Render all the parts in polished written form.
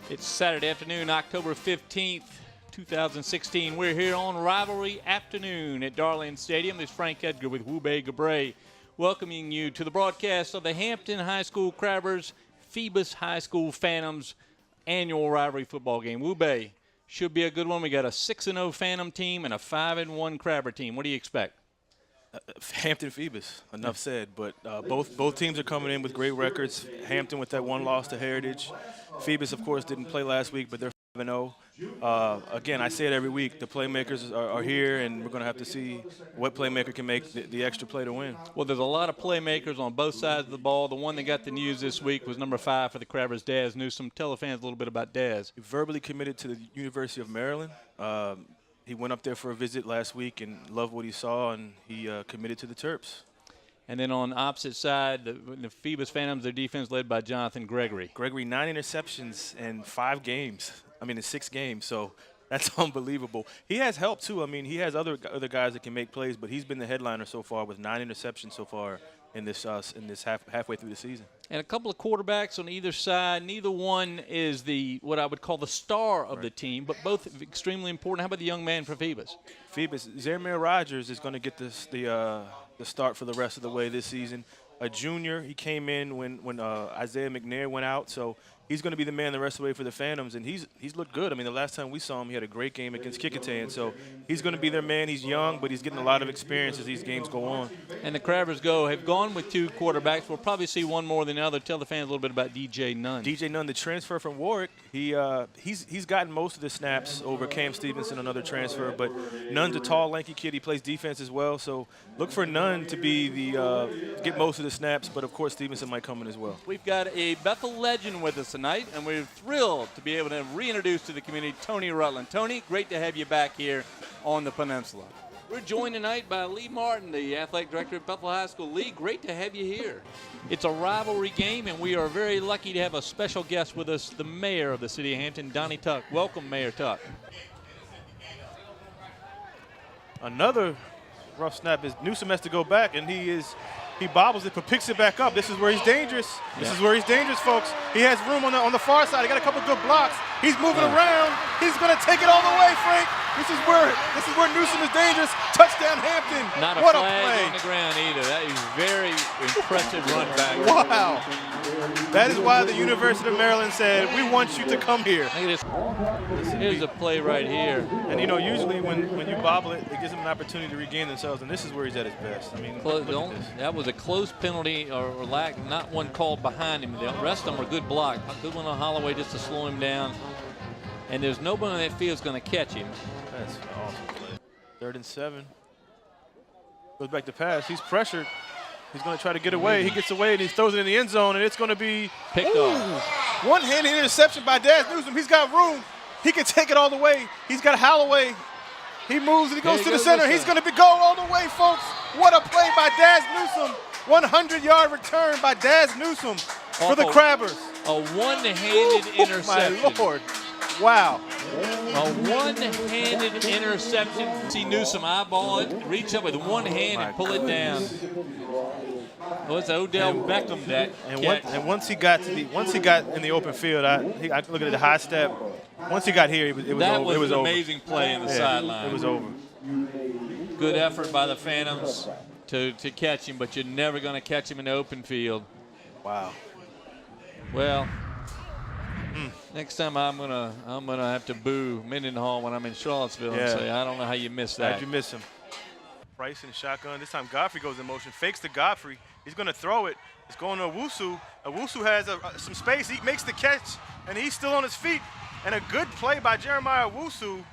It's Saturday afternoon, October 15th, 2016. We're here on Rivalry Afternoon at Darling Stadium. This is Frank Edgar with Wube Gabray welcoming you to the broadcast of the Hampton High School Crabbers Phoebus High School Phantoms annual rivalry football game. Wube, should be a good one. We got a 6-0 Phantom team and a 5-1 Crabber team. What do you expect? Hampton Phoebus, enough said, but both teams are coming in with great records. Hampton with that one loss to Heritage. Phoebus, of course, didn't play last week, but they're 5-0. Again, I say it every week, the playmakers are here, and we're going to have to see what playmaker can make the extra play to win. Well, there's a lot of playmakers on both sides of the ball. The one that got the news this week was number 5 for the Crabbers, Daz Newsome. Tell the fans a little bit about Daz. He verbally committed to the University of Maryland. He went up there for a visit last week and loved what he saw, and he committed to the Terps. And then on the opposite side, the Phoebus Phantoms, their defense led by Jonathan Gregory. Gregory, 9 interceptions in 5 games. I mean, in 6 games. So that's unbelievable. He has help, too. I mean, he has other guys that can make plays, but he's been the headliner so far with 9 interceptions so far in this halfway through the season. And a couple of quarterbacks on either side. Neither one is what I would call the star of the team, but both extremely important. How about the young man for Phoebus? Phoebus, Zermair Rogers is going to get the start for the rest of the way this season. A junior, he came in when Isaiah McNair went out, so he's going to be the man the rest of the way for the Phantoms, and he's looked good. I mean, the last time we saw him, he had a great game against Kickintan, so he's going to be their man. He's young, but he's getting a lot of experience as these games go on. And the Crabbers have gone with 2 quarterbacks. We'll probably see one more than the other. Tell the fans a little bit about DJ Nunn. DJ Nunn, the transfer from Warwick, he's gotten most of the snaps over Cam Stevenson, another transfer, but Nunn's a tall, lanky kid. He plays defense as well, so look for Nunn to be get most of the snaps, but of course Stevenson might come in as well. We've got a Bethel legend with us tonight, and we're thrilled to be able to reintroduce to the community Tony Rutland. Tony, great to have you back here on the peninsula. We're joined tonight by Lee Martin, the athletic director at Bethel High School. Lee, great to have you here. It's a rivalry game, and we are very lucky to have a special guest with us, the mayor of the city of Hampton, Donnie Tuck. Welcome, Mayor Tuck. Another rough snap is Newsome has to go back, and he bobbles it but picks it back up. This is where he's dangerous. This is where he's dangerous, folks. He has room on the far side. He got a couple good blocks. He's moving around. He's going to take it all the way, Frank. This is where Newsome is dangerous. Touchdown, Hampton. Not a what flag a play on the ground either. That is very impressive run back. Wow. That is why the University of Maryland said, we want you to come here. Look at this. Here's a play right here. And, you know, usually when you bobble it, it gives them an opportunity to regain themselves, and this is where he's at his best. I mean, look at this. That was a close penalty or lack, not one called behind him. The rest of them were good block. A good one on Holloway just to slow him down. And there's nobody on that field that's going to catch him. That's an awesome play. 3rd and 7. Goes back to pass. He's pressured. He's going to try to get away. He gets away, and he throws it in the end zone, and it's going to be picked off. One-handed interception by Daz Newsome. He's got room. He can take it all the way. He's got Holloway. He moves, and he goes to the center. He's going to go all the way, folks. What a play by Daz Newsome. 100-yard return by Daz Newsome for the Crabbers. A one-handed interception. My Lord. Wow. A one-handed interception. See Newsome eyeball it, reach up with one hand and pull it down. Oh, it's Odell Beckham that catch. And once he got in the open field, I look at the high step. Once he got here, it was over. That was an amazing play in the sideline. It was over. Good effort by the Phantoms to catch him, but you're never going to catch him in the open field. Wow. Well, next time I'm gonna have to boo Mendenhall when I'm in Charlottesville and say, I don't know how you missed that. How'd you miss him? Price in shotgun. This time Godfrey goes in motion, fakes to Godfrey. He's going to throw it. It's going to Owusu. Owusu has some space. He makes the catch, and he's still on his feet. And a good play by Jeremiah Owusu.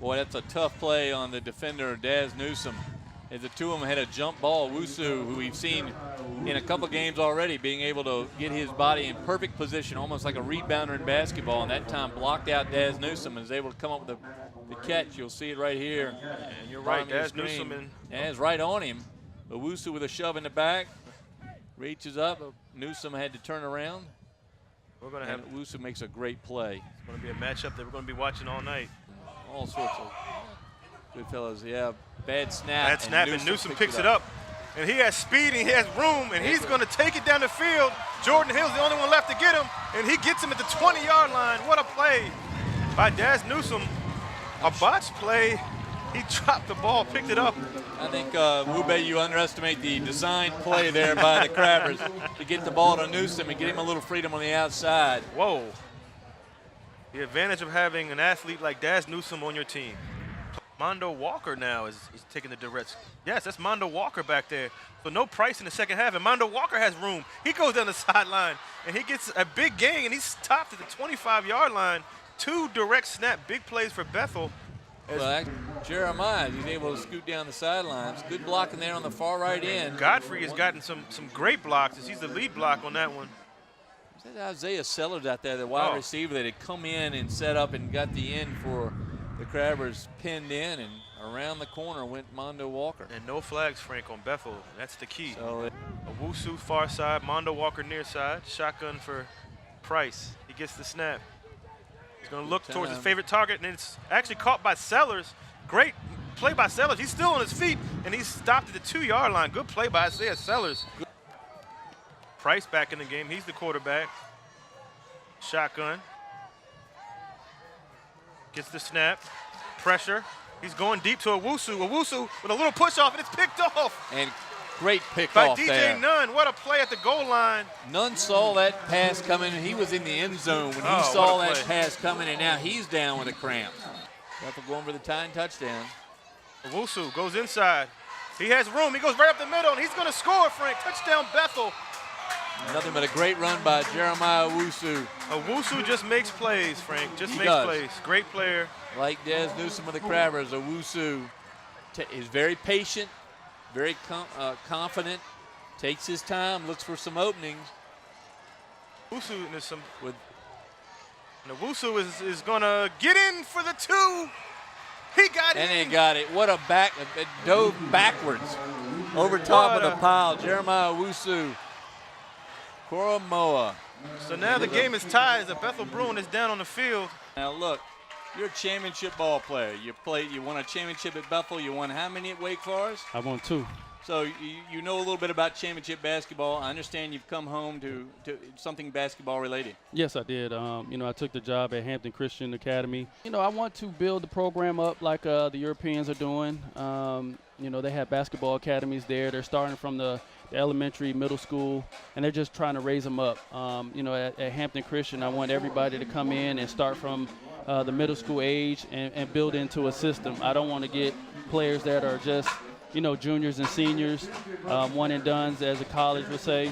Boy, that's a tough play on the defender, Daz Newsome. As the two of them had a jump ball, Owusu, who we've seen in a couple games already, being able to get his body in perfect position, almost like a rebounder in basketball, and that time blocked out Daz Newsome and was able to come up with the catch. You'll see it right here. And you're right, Daz Newsome. Daz right on him. Owusu with a shove in the back. Reaches up. Newsome had to turn around. Owusu makes a great play. It's going to be a matchup that we're going to be watching all night. All sorts of good fellas. Yeah, bad snap. Bad snap, and Newsome picks it up. And he has speed and he has room, and he's going to take it down the field. Jordan Hill's the only one left to get him, and he gets him at the 20-yard line. What a play by Daz Newsome. A botched play. He dropped the ball, picked it up. I think, Wube, you underestimate the design play there by the Crabbers to get the ball to Newsome and get him a little freedom on the outside. Whoa. The advantage of having an athlete like Daz Newsome on your team. Mondo Walker now is taking the direct. Yes, that's Mondo Walker back there. So no Price in the second half, and Mondo Walker has room. He goes down the sideline, and he gets a big gain, and he's stopped at the 25-yard line. 2 direct snap, big plays for Bethel. Well, Jeremiah, he's able to scoot down the sidelines. Good blocking there on the far right end. Godfrey has gotten some great blocks, as he's the lead block on that one. Is that Isaiah Sellers out there, the wide receiver that had come in and set up and got the end for the Crabbers pinned in, and around the corner went Mondo Walker. And no flags, Frank, on Bethel. That's the key. So Owusu far side, Mondo Walker near side. Shotgun for Price. He gets the snap. He's going to look towards his favorite target, and it's actually caught by Sellers. Great play by Sellers. He's still on his feet, and he's stopped at the 2-yard line. Good play by Isaiah Sellers. Price back in the game. He's the quarterback. Shotgun. Gets the snap. Pressure. He's going deep to Owusu. Owusu with a little push off, and it's picked off. And great pick by off DJ there. Nunn. What a play at the goal line. Nunn saw that pass coming. He was in the end zone when he saw that pass coming, and now he's down with a cramp. Bethel going for the tying touchdown. Owusu goes inside. He has room. He goes right up the middle, and he's going to score, Frank. Touchdown, Bethel. Nothing but a great run by Jeremiah Owusu. Owusu just makes plays, Frank. Just makes plays. Great player. Like Daz Newsome of the Crabbers, Owusu is very patient, very confident, takes his time, looks for some openings. Owusu is going to get in for the 2. He got in. And in. he got it. What a back, it dove backwards over top of the pile. Jeremiah Owusu, Koromoa. So now the game is tied as the Bethel Bruin is down on the field. Now look, you're a championship ball player. You won a championship at Bethel. You won how many at Wake Forest? I won 2. So you know a little bit about championship basketball. I understand you've come home to something basketball related. Yes, I did. I took the job at Hampton Christian Academy. I want to build the program up like the Europeans are doing. They have basketball academies there. They're starting from the elementary, middle school, and they're just trying to raise them up. At Hampton Christian, I want everybody to come in and start from the middle school age and build into a system. I don't want to get players that are just juniors and seniors, one and dones, as a college would say.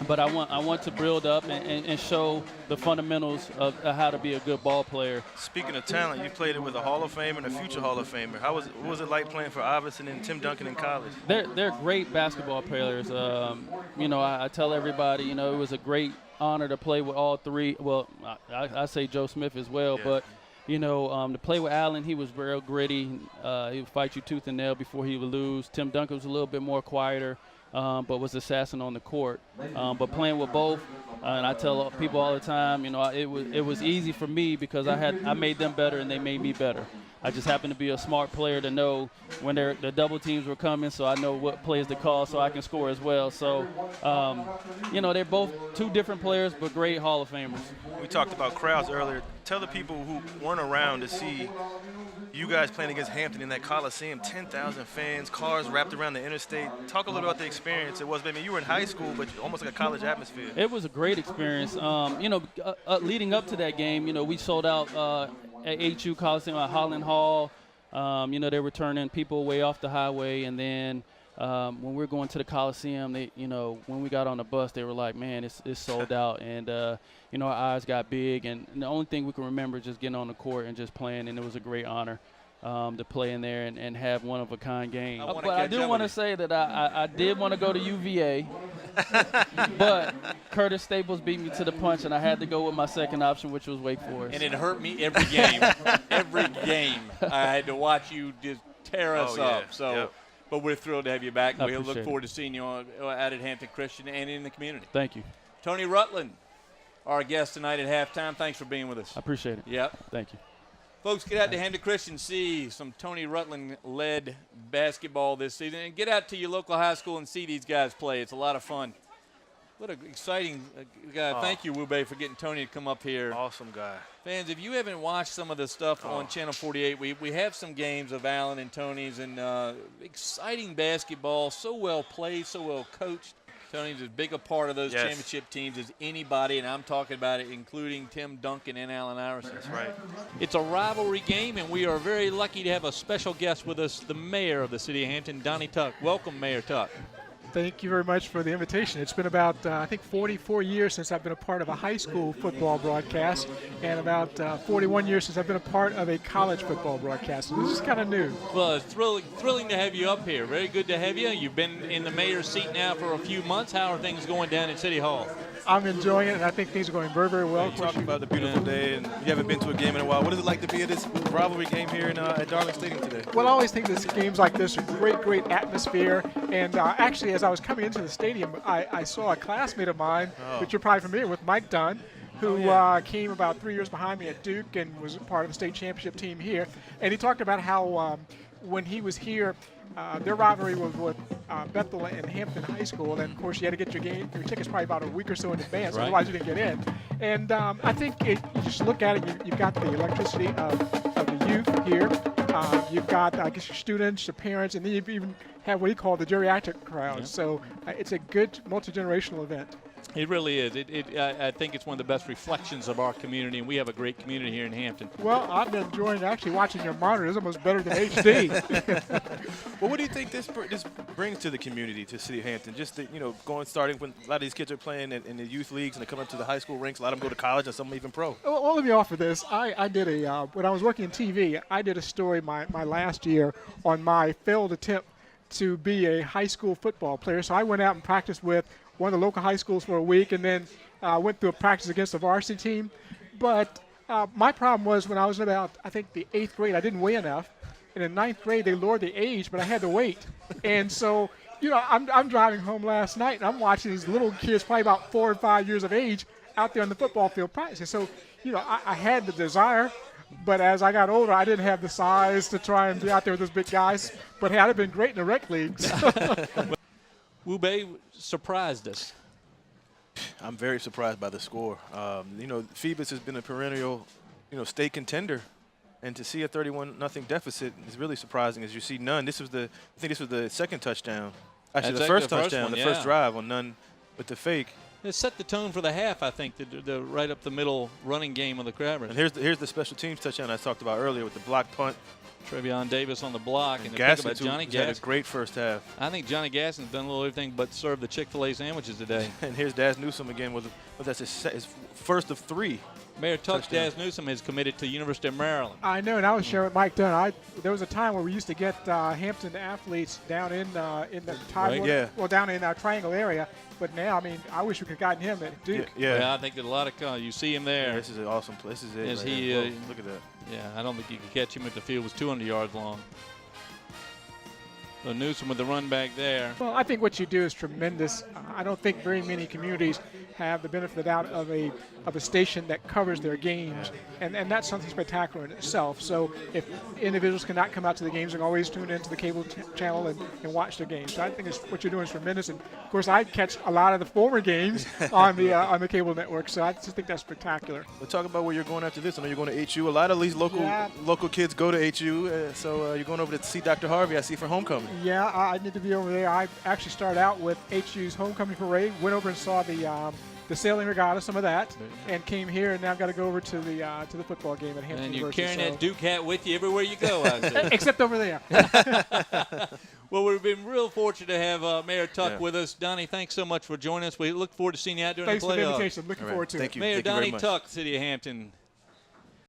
But I want to build up and show the fundamentals of how to be a good ball player. Speaking of talent, you played it with a Hall of Famer and a future Hall of Famer. What was it like playing for Iverson and Tim Duncan in college? They're great basketball players. I tell everybody, it was a great honor to play with all 3. Well, I say Joe Smith as well, but. To play with Allen, he was real gritty. He would fight you tooth and nail before he would lose. Tim Duncan was a little bit more quieter, but was assassin on the court. But playing with both, and I tell people all the time, it was easy for me because I made them better and they made me better. I just happened to be a smart player to know when the double teams were coming, so I know what plays to call so I can score as well. So, they're both 2 different players, but great Hall of Famers. We talked about crowds earlier. Tell the people who weren't around to see you guys playing against Hampton in that Coliseum, 10,000 fans, cars wrapped around the interstate. Talk a little about the experience it was. You were in high school, but almost like a college atmosphere. It was a great experience. Leading up to that game, we sold out at HU Coliseum at Holland Hall. They were turning people way off the highway, and then when we were going to the Coliseum, when we got on the bus, they were like, man, it's sold out. And, our eyes got big. And the only thing we can remember is just getting on the court and just playing. And it was a great honor to play in there and have one-of-a-kind game. But I do want to say that I did want to go to UVA, but Curtis Staples beat me to the punch, and I had to go with my second option, which was Wake Forest. And it hurt me every game. Every game. I had to watch you just tear us up. So. Yep. But we're thrilled to have you back. We'll look forward to seeing you out at Hampton Christian and in the community. Thank you. Tony Rutland, our guest tonight at halftime. Thanks for being with us. I appreciate it. Yep. Thank you. Folks, get out to Hampton Christian, see some Tony Rutland-led basketball this season, and get out to your local high school and see these guys play. It's a lot of fun. What an exciting guy. Thank you, Wube, for getting Tony to come up here. Awesome guy. Fans, if you haven't watched some of the stuff on Channel 48, we have some games of Allen and Tony's, and exciting basketball, so well played, so well coached. Tony's as big a part of those championship teams as anybody, and I'm talking about it, including Tim Duncan and Allen Iverson. That's right. It's a rivalry game, and we are very lucky to have a special guest with us, the mayor of the city of Hampton, Donnie Tuck. Welcome, Mayor Tuck. Thank you very much for the invitation. It's been about, I think, 44 years since I've been a part of a high school football broadcast, and about 41 years since I've been a part of a college football broadcast. So this is kind of new. Well, it's thrilling to have you up here. Very good to have you. You've been in the mayor's seat now for a few months. How are things going down at City Hall? I'm enjoying it, and I think things are going very, very well. You're talking about the beautiful day, and you haven't been to a game in a while. What is it like to be at this rivalry game here at Darling Stadium today? Well, I always think this games like this are great atmosphere. And actually, as I was coming into the stadium, I saw a classmate of mine, which you're probably familiar with, Mike Dunn, who came about 3 years behind me at Duke and was part of the state championship team here. And he talked about how when he was here, their rivalry was with Bethel and Hampton High School, and of course you had to get your tickets probably about a week or so in advance, otherwise you didn't get in. And I think you just look at it, you've got the electricity of the youth here. You've got, I guess, your students, your parents, and then you even have what you call the geriatric crowd. Yeah. So it's a good multi-generational event. It really is. I think it's one of the best reflections of our community, and we have a great community here in Hampton. Well, I've been enjoying actually watching your monitor. It's almost better than HD. Well, what do you think this brings to the community, to City of Hampton? Just starting when a lot of these kids are playing in the youth leagues and they come up to the high school ranks. A lot of them go to college, and some even pro. Well, let me offer this. I did when I was working in TV, I did a story my last year on my failed attempt to be a high school football player. So I went out and practiced with one of the local high schools for a week, and then went through a practice against the varsity team. But my problem was when I was in about, I think, the 8th grade, I didn't weigh enough. And in 9th grade, they lowered the age, but I had to wait. And so, I'm driving home last night, and I'm watching these little kids, probably about 4 or 5 years of age, out there on the football field practicing. So, I had the desire, but as I got older, I didn't have the size to try and be out there with those big guys. But hey, I'd have been great in the rec leagues. Wube surprised us. I'm very surprised by the score. Phoebus has been a perennial, state contender, and to see a 31-0 deficit is really surprising. As you see, Nunn. I think this was the second touchdown. Actually, the first touchdown, the first drive on Nunn with the fake. It set the tone for the half, I think, the right up the middle running game of the Crabbers. And here's the special teams touchdown I talked about earlier with the block punt. Trevion Davis on the block. And the pick about Johnny Gasson had a great first half. I think Johnny Gasson's done a little everything but serve the Chick-fil-A sandwiches today. And here's Daz Newsome again that's his first of 3. Mayor Tuck, Daz Newsome has committed to the University of Maryland. I know, and I was sharing with Mike Dunn. There was a time where we used to get Hampton athletes down in the down in our Triangle area. But now, I wish we could have gotten him at Duke. Yeah, I think that a lot of you see him there. Yeah, this is an awesome place. This is it. Look at that. Yeah, I don't think you could catch him if the field was 200 yards long. So Newsome with the run back there. Well, I think what you do is tremendous. I don't think very many communities have the benefit out of a station that covers their games, and that's something spectacular in itself. So if individuals cannot come out to the games, they can always tune into the cable channel and watch the games. So I think what you're doing is tremendous. And of course, I catch a lot of the former games on the cable network. So I just think that's spectacular. We'll talk about where you're going after this. I know you're going to HU. A lot of these local kids go to HU. So you're going over to see Dr. Harvey, I see, for homecoming. Yeah, I need to be over there. I actually started out with HU's homecoming parade, went over and saw the sailing regatta, some of that, and came here, and now I've got to go over to the football game at Hampton University. And you're carrying that Duke hat with you everywhere you go, I see. Except over there. Well, we've been real fortunate to have Mayor Tuck with us. Donnie, thanks so much for joining us. We look forward to seeing you out during the playoffs. Thanks for the invitation. Looking forward to it. Thank you. Mayor Thank you Donnie very much. Tuck, City of Hampton.